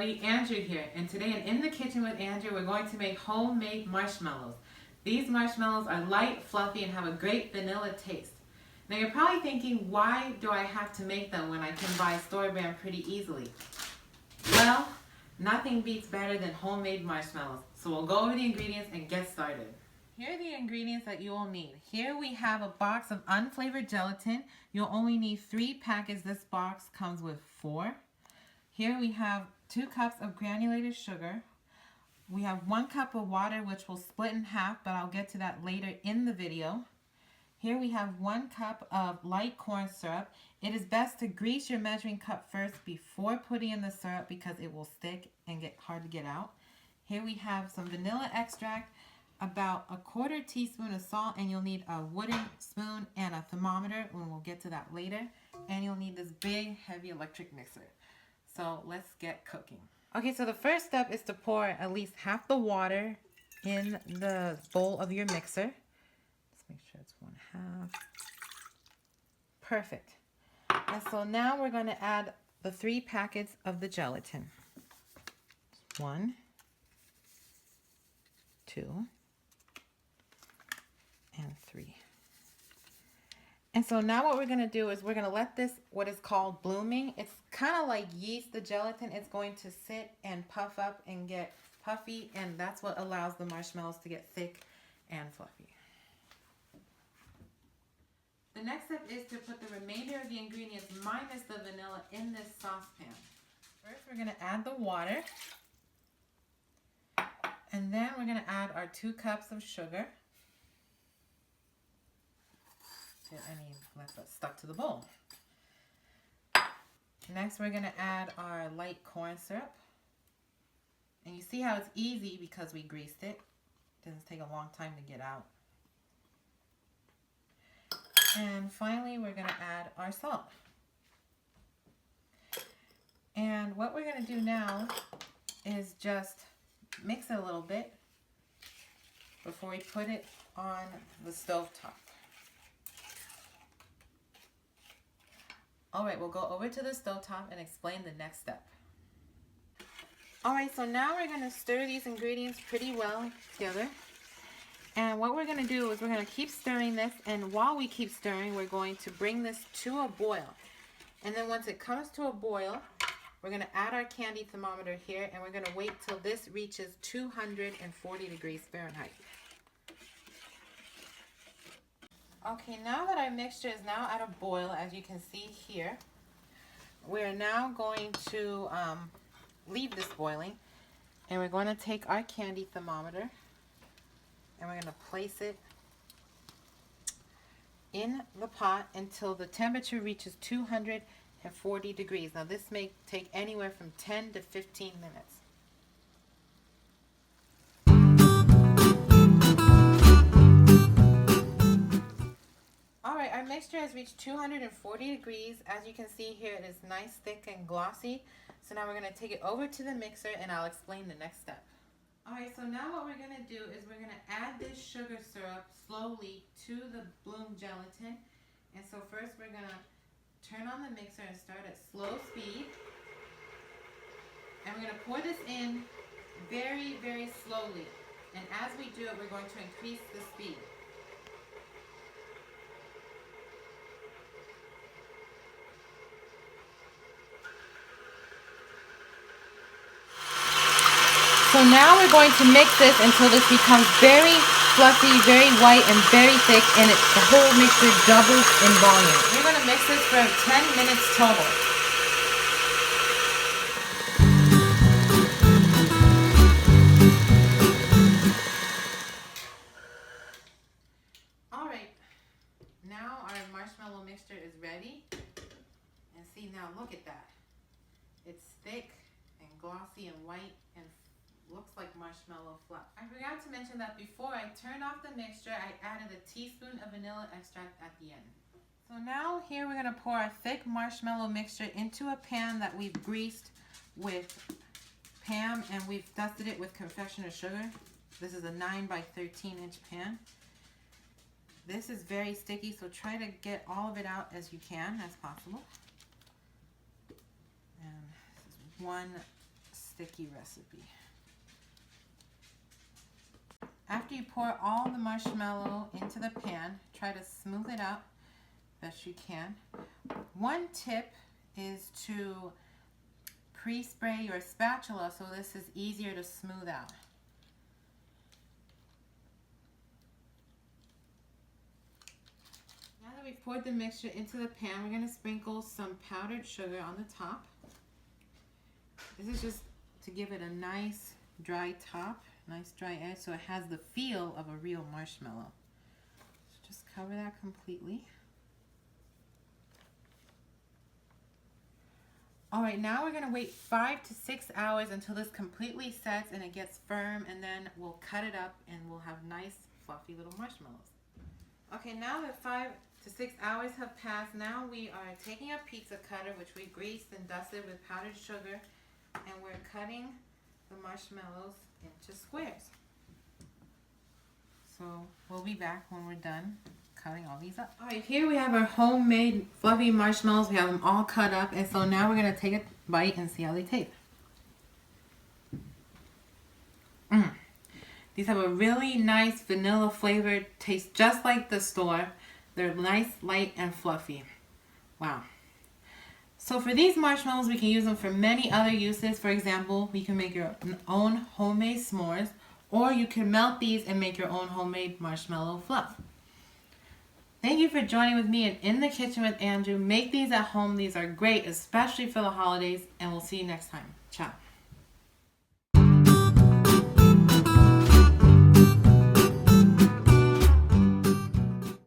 everybody, Andrew here, and today in the kitchen with Andrew we're going to make homemade marshmallows. These marshmallows are light, fluffy, and have a great vanilla taste. Now you're probably thinking, why do I have to make them when I can buy store-brand pretty easily? Well, nothing beats better than homemade marshmallows, so we'll go over the ingredients and get started. Here are the ingredients that you will need. Here we have a box of unflavored gelatin. You'll only need 3 packets. This box comes with 4. Here we have 2 cups of granulated sugar. We have 1 cup of water, which will split in half, but I'll get to that later in the video. Here we have 1 cup of light corn syrup. It is best to grease your measuring cup first before putting in the syrup because it will stick and get hard to get out. Here we have some vanilla extract, about a 1/4 teaspoon of salt, and you'll need a wooden spoon and a thermometer, and we'll get to that later. And you'll need this big, heavy electric mixer. So let's get cooking. Okay, so the first step is to pour at least half the water in the bowl of your mixer. Let's make sure it's 1/2. Perfect. And so now we're going to add the 3 packets of the gelatin. 1, 2, and 3. And so now what we're going to do is we're going to let this, what is called blooming, it's kind of like yeast, the gelatin. It's going to sit and puff up and get puffy, and that's what allows the marshmallows to get thick and fluffy. The next step is to put the remainder of the ingredients minus the vanilla in this saucepan. First we're going to add the water, and then we're going to add our 2 cups of sugar. Any that's stuck to the bowl. Next we're going to add our light corn syrup, and you see how it's easy because we greased it. It doesn't take a long time to get out. And finally we're going to add our salt. And what we're going to do now is just mix it a little bit before we put it on the stove top. Alright, we'll go over to the stovetop and explain the next step. Alright, so now we're going to stir these ingredients pretty well together. And what we're going to do is we're going to keep stirring this, and while we keep stirring, we're going to bring this to a boil. And then once it comes to a boil, we're going to add our candy thermometer here, and we're going to wait till this reaches 240 degrees Fahrenheit. Okay, now that our mixture is now at a boil, as you can see here, we're now going to leave this boiling, and we're going to take our candy thermometer and we're going to place it in the pot until the temperature reaches 240 degrees. Now this may take anywhere from 10 to 15 minutes. Alright, our mixture has reached 240 degrees. As you can see here, it is nice, thick, and glossy. So now we're going to take it over to the mixer, and I'll explain the next step. Alright, so now what we're going to do is we're going to add this sugar syrup slowly to the bloom gelatin. And so first we're going to turn on the mixer and start at slow speed. And we're going to pour this in very, very slowly. And as we do it, we're going to increase the speed. So now we're going to mix this until this becomes very fluffy, very white, and very thick, and the whole mixture doubles in volume. We're going to mix this for 10 minutes total. Alright, now our marshmallow mixture is ready. And see, now look at that. It's thick and glossy and white and looks like marshmallow fluff. I forgot to mention that before I turned off the mixture, I added a teaspoon of vanilla extract at the end. So now here we're going to pour our thick marshmallow mixture into a pan that we've greased with Pam, and we've dusted it with confectioner's sugar. This is a 9 by 13 inch pan. This is very sticky, so try to get all of it out as you can, as possible. And this is one sticky recipe. After you pour all the marshmallow into the pan, try to smooth it out best you can. One tip is to pre-spray your spatula so this is easier to smooth out. Now that we've poured the mixture into the pan, we're going to sprinkle some powdered sugar on the top. This is just to give it a nice dry top, nice dry edge, so it has the feel of a real marshmallow. So just cover that completely. Alright, now we're going to wait 5 to 6 hours until this completely sets and it gets firm, and then we'll cut it up and we'll have nice fluffy little marshmallows. Okay, now that 5 to 6 hours have passed, now we are taking a pizza cutter, which we greased and dusted with powdered sugar, and we're cutting the marshmallows into squares. So we'll be back when we're done cutting all these up. Alright, here we have our homemade fluffy marshmallows. We have them all cut up, and so now we're going to take a bite and see how they taste. These have a really nice vanilla flavored taste, just like the store. They're nice, light, and fluffy. Wow. So for these marshmallows, we can use them for many other uses. For example, you can make your own homemade s'mores, or you can melt these and make your own homemade marshmallow fluff. Thank you for joining with me in the Kitchen with Andrew. Make these at home. These are great, especially for the holidays, and we'll see you next time. Ciao.